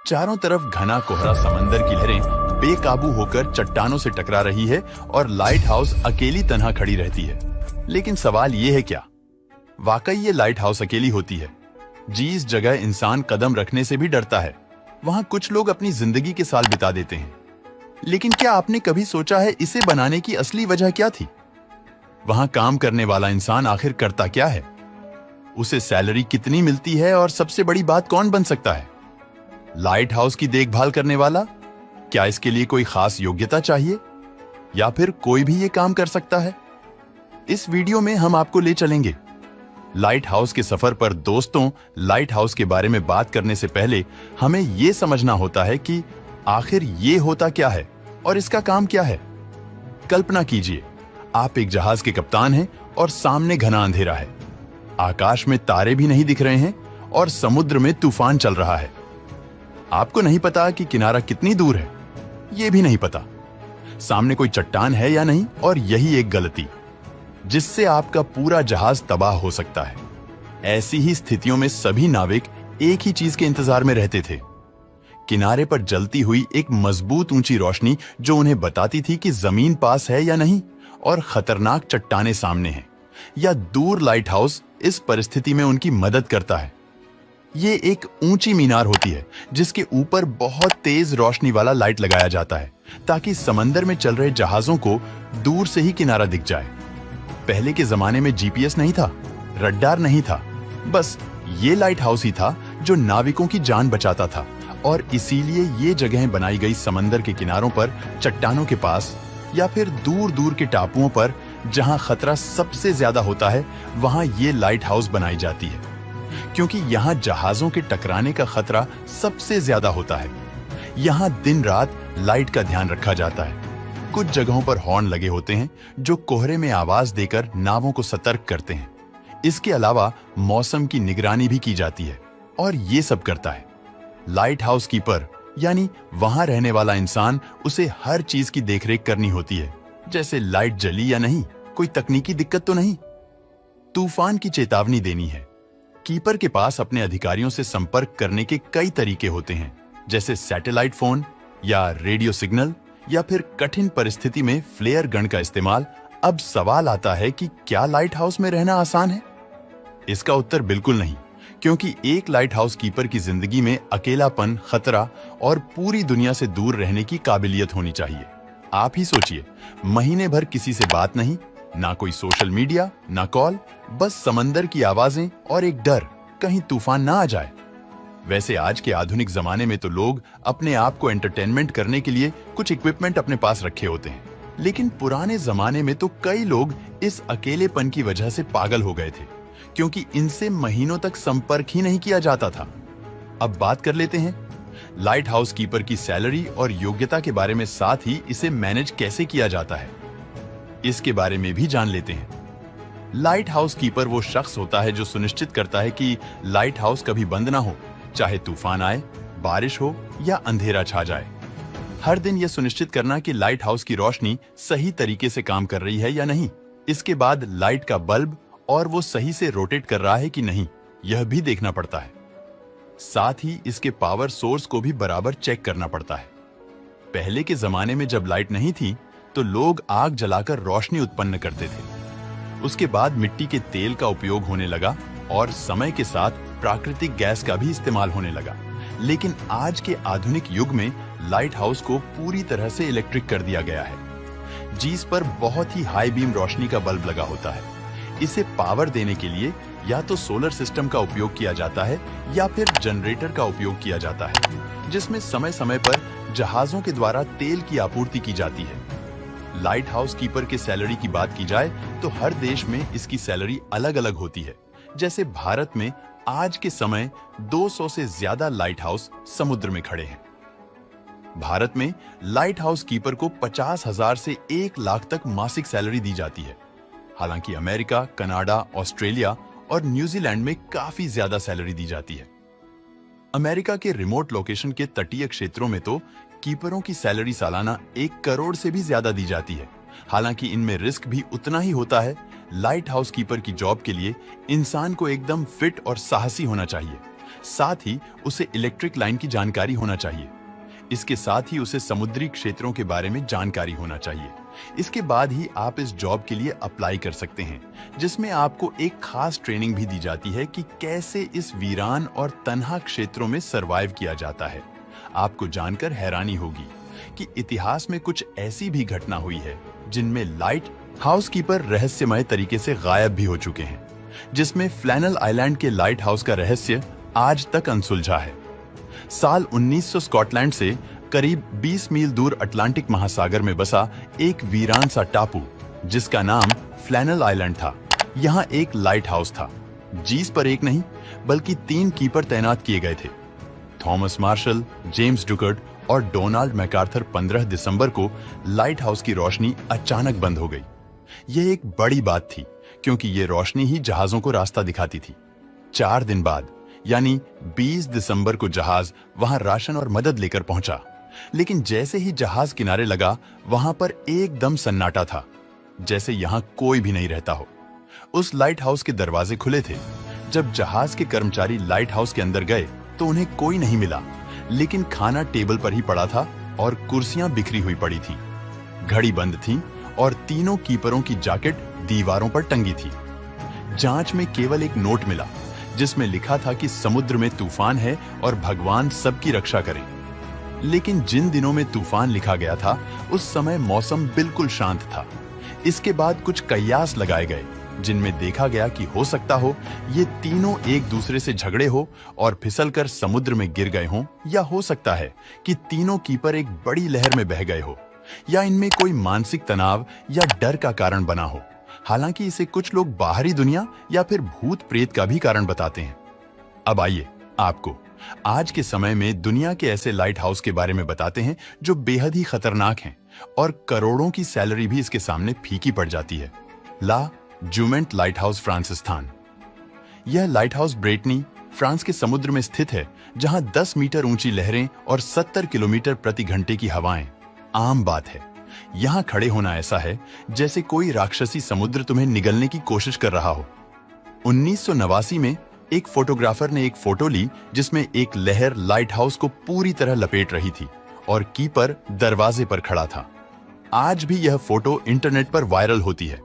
चारों तरफ घना कोहरा, समंदर की लहरें बेकाबू होकर चट्टानों से टकरा रही है और लाइट हाउस अकेली तन्हा खड़ी रहती है। लेकिन सवाल ये है, क्या वाकई ये लाइट हाउस अकेली होती है? जिस जगह इंसान कदम रखने से भी डरता है, वहां कुछ लोग अपनी जिंदगी के साल बिता देते हैं। लेकिन क्या आपने कभी सोचा है इसे बनाने की असली वजह क्या थी? वहां काम करने वाला इंसान आखिर करता क्या है? उसे सैलरी कितनी मिलती है? और सबसे बड़ी बात, कौन बन सकता है लाइट हाउस की देखभाल करने वाला? क्या इसके लिए कोई खास योग्यता चाहिए या फिर कोई भी ये काम कर सकता है? इस वीडियो में हम आपको ले चलेंगे लाइट हाउस के सफर पर। दोस्तों, लाइट हाउस के बारे में बात करने से पहले हमें यह समझना होता है कि आखिर ये होता क्या है और इसका काम क्या है। कल्पना कीजिए, आप एक जहाज के कप्तान हैं और सामने घना अंधेरा है। आकाश में तारे भी नहीं दिख रहे हैं और समुद्र में तूफान चल रहा है। आपको नहीं पता कि किनारा कितनी दूर है, यह भी नहीं पता सामने कोई चट्टान है या नहीं, और यही एक गलती जिससे आपका पूरा जहाज तबाह हो सकता है। ऐसी ही स्थितियों में सभी नाविक एक ही चीज के इंतजार में रहते थे, किनारे पर जलती हुई एक मजबूत ऊंची रोशनी जो उन्हें बताती थी कि जमीन पास है या नहीं और खतरनाक चट्टानें सामने हैं या दूर। लाइट हाउस इस परिस्थिति में उनकी मदद करता है। ये एक ऊंची मीनार होती है जिसके ऊपर बहुत तेज रोशनी वाला लाइट लगाया जाता है ताकि समंदर में चल रहे जहाजों को दूर से ही किनारा दिख जाए। पहले के जमाने में जीपीएस नहीं था, रडार नहीं था, बस ये लाइट हाउस ही था जो नाविकों की जान बचाता था। और इसीलिए ये जगहें बनाई गई समंदर के किनारों पर, चट्टानों के पास या फिर दूर दूर के टापुओं पर जहां खतरा सबसे ज्यादा होता है, वहां ये लाइट हाउस बनाई जाती है, क्योंकि यहां जहाजों के टकराने का खतरा सबसे ज्यादा होता है। यहां दिन रात लाइट का ध्यान रखा जाता है। कुछ जगहों पर हॉर्न लगे होते हैं जो कोहरे में आवाज देकर नावों को सतर्क करते हैं। इसके अलावा मौसम की निगरानी भी की जाती है और ये सब करता है लाइट हाउस कीपर, यानी वहां रहने वाला इंसान। उसे हर चीज की देखरेख करनी होती है, जैसे लाइट जली या नहीं, कोई तकनीकी दिक्कत तो नहीं, तूफान की चेतावनी देनी है। कीपर के पास अपने अधिकारियों से संपर्क करने के कई तरीके होते हैं, जैसे सैटेलाइट फोन या रेडियो सिग्नल या फिर कठिन परिस्थिति में फ्लेयर गन का इस्तेमाल। अब सवाल आता है कि क्या लाइट हाउस में रहना आसान है? इसका उत्तर बिल्कुल नहीं, क्योंकि एक लाइट हाउस कीपर की जिंदगी में अकेलापन, खतरा और पूरी दुनिया से दूर रहने की काबिलियत होनी चाहिए। आप ही सोचिए, महीने भर किसी से बात नहीं, ना कोई सोशल मीडिया, ना कॉल, बस समंदर की आवाजें और एक डर कहीं तूफान ना आ जाए। वैसे आज के आधुनिक जमाने में तो लोग अपने आप को एंटरटेनमेंट करने के लिए कुछ इक्विपमेंट अपने पास रखे होते हैं, लेकिन पुराने जमाने में तो कई लोग इस अकेलेपन की वजह से पागल हो गए थे, क्योंकि इनसे महीनों तक संपर्क ही नहीं किया जाता था। अब बात कर लेते हैं लाइट हाउस कीपर की सैलरी और योग्यता के बारे में, साथ ही इसे मैनेज कैसे किया जाता है इसके बारे में भी जान लेते हैं। लाइट हाउस कीपर वो शख्स होता है जो सुनिश्चित करता है कि लाइट हाउस कभी बंद ना हो, चाहे तूफान आए, बारिश हो या अंधेरा छा जाए। हर दिन यह सुनिश्चित करना कि लाइट हाउस की रोशनी सही तरीके से काम कर रही है या नहीं। इसके बाद लाइट का बल्ब और वो सही से रोटेट कर रहा है कि नहीं, यह भी देखना पड़ता है। साथ ही इसके पावर सोर्स को भी बराबर चेक करना पड़ता है। पहले के जमाने में जब लाइट नहीं थी तो लोग आग जलाकर रोशनी उत्पन्न करते थे। उसके बाद मिट्टी के तेल का उपयोग होने लगा और समय के साथ प्राकृतिक गैस का भी इस्तेमाल होने लगा। लेकिन आज के आधुनिक युग में लाइट हाउस को पूरी तरह से इलेक्ट्रिक कर दिया गया है, जिस पर बहुत ही हाई बीम रोशनी का बल्ब लगा होता है। इसे पावर देने के लिए या तो सोलर सिस्टम का उपयोग किया जाता है या फिर जनरेटर का उपयोग किया जाता है, जिसमें समय समय पर जहाजों के द्वारा तेल की आपूर्ति की जाती है। लाइट हाउस कीपर के सैलरी की बात की जाए तो हर देश में इसकी सैलरी अलग अलग होती है। जैसे भारत में आज के समय 200 से ज्यादा लाइट हाउस समुद्र में खड़े हैं। भारत में लाइट हाउस कीपर को 50,000 से 1 लाख तक मासिक सैलरी दी जाती है। हालांकि अमेरिका, कनाडा, ऑस्ट्रेलिया और न्यूजीलैंड में काफी ज्यादा सैलरी दी जाती है। अमेरिका के रिमोट लोकेशन के तटीय क्षेत्रों में तो कीपरों की सैलरी सालाना 1 करोड़ से भी ज्यादा दी जाती है। हालांकि इनमें रिस्क भी उतना ही होता है। लाइट हाउस कीपर की जॉब के लिए इंसान को एकदम फिट और साहसी होना चाहिए। साथ ही उसे इलेक्ट्रिक लाइन की जानकारी होना चाहिए। इसके साथ ही उसे समुद्री क्षेत्रों के बारे में जानकारी होना चाहिए। इसके बाद ही आप इस जॉब के लिए अप्लाई कर सकते हैं, जिसमें आपको एक खास ट्रेनिंग भी दी जाती है कि कैसे इस वीरान और तन्हा क्षेत्रों में सरवाइव किया जाता है। आपको जानकर हैरानी होगी कि इतिहास में कुछ ऐसी भी घटना हुई है जिनमें लाइट हाउस कीपर रहस्यमय तरीके से गायब भी हो चुके हैं, जिसमें फ्लैनल आइलैंड के लाइट हाउस का रहस्य आज तक अनसुलझा है। साल 1900 स्कॉटलैंड से करीब 20 मील दूर अटलांटिक महासागर में बसा एक वीरान सा टापू जिसका नाम फ्लैनल आइलैंड था। यहाँ एक लाइट हाउस था। जीस पर एक नहीं बल्कि 3 कीपर तैनात किए गए थे। थॉमस मार्शल, जेम्स डुकर्ट और डोनाल्ड मैकार्थर 15 दिसंबर को लाइट हाउस की रोशनी अचानक बंद हो गई। यह एक बड़ी बात थी क्योंकि ये रोशनी ही जहाजों को रास्ता दिखाती थी। 4 दिन बाद यानी 20 दिसंबर को जहाज वहां राशन और मदद लेकर पहुंचा, लेकिन जैसे ही जहाज किनारे लगा वहां पर एकदम सन्नाटा था, जैसे यहां कोई भी नहीं रहता हो। उस लाइट हाउस के दरवाजे खुले थे। जब जहाज के कर्मचारी लाइट हाउस के अंदर गए तो उन्हें कोई नहीं मिला, लेकिन खाना टेबल पर ही पड़ा था और कुर्सियां बिखरी हुई पड़ी थी। घड़ी बंद थी और तीनों कीपरों की जैकेट दीवारों पर टंगी थी। जांच में केवल एक नोट मिला जिसमें लिखा था कि समुद्र में तूफान है और भगवान सबकी रक्षा करें। लेकिन जिन दिनों में तूफान लिखा गया था उस समय मौसम बिल्कुल शांत था। इसके बाद कुछ कयास लगाए गए जिनमें देखा गया कि हो सकता हो ये तीनों एक दूसरे से झगड़े हो और फिसलकर समुद्र में गिर गए हों, या हो सकता है कि तीनों कीपर एक बड़ी लहर में बह गए हो, या इनमें कोई मानसिक तनाव या डर का कारण बना हो। हालांकि इसे कुछ लोग बाहरी दुनिया या फिर भूत प्रेत का भी कारण बताते हैं। अब आइए आपको आज के समय में दुनिया के ऐसे लाइट हाउस के बारे में बताते हैं जो बेहद ही खतरनाक हैं और करोड़ों की सैलरी भी इसके सामने फीकी पड़ जाती है। ला जुमेंट लाइट हाउस, फ्रांसिस्तान। यह लाइट हाउस ब्रेटनी, फ्रांस के समुद्र में स्थित है, जहां 10 मीटर ऊंची लहरें और 70 किलोमीटर प्रति घंटे की हवाएं आम बात है। यहां खड़े होना ऐसा है जैसे कोई राक्षसी समुद्र तुम्हें निगलने की कोशिश कर रहा हो। 1989 में एक फोटोग्राफर ने एक फोटो ली जिसमें एक लहर लाइट हाउस को पूरी तरह लपेट रही थी और कीपर दरवाजे पर खड़ा था। आज भी यह फोटो इंटरनेट पर वायरल होती है।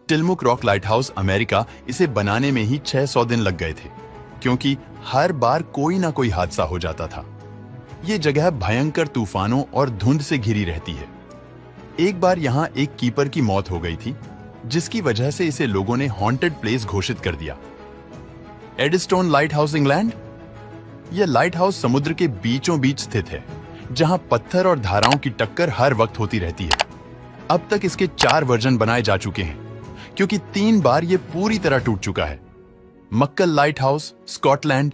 टिल्मुक रॉक लाइट हाउस, अमेरिका, इसे बनाने में ही 600 दिन लग गए थे क्योंकि हर बार कोई ना कोई हादसा हो जाता था। ये जगह भयंकर तूफानों और धुंध से घिरी रहती है। एक बार यहां एक कीपर की मौत हो गई थी, जिसकी वजह से इसे लोगों ने हॉन्टेड प्लेस घोषित कर दिया। एडस्टोन लाइट हाउस, इंग्लैंड। यह लाइट हाउस समुद्र के बीचों बीच स्थित है, जहां पत्थर और धाराओं की टक्कर हर वक्त होती रहती है। अब तक इसके 4 वर्जन बनाए जा चुके हैं क्योंकि 3 बार यह पूरी तरह टूट चुका है। मक्कल लाइट हाउस, स्कॉटलैंड।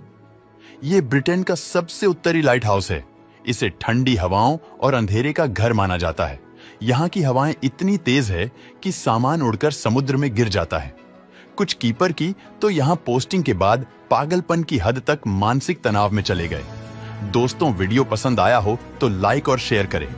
यह ब्रिटेन का सबसे उत्तरी लाइट हाउस है। इसे ठंडी हवाओं और अंधेरे का घर माना जाता है। यहाँ की हवाएं इतनी तेज है कि सामान उड़कर समुद्र में गिर जाता है। कुछ कीपर की तो यहाँ पोस्टिंग के बाद पागलपन की हद तक मानसिक तनाव में चले गए। दोस्तों, वीडियो पसंद आया हो तो लाइक और शेयर करें।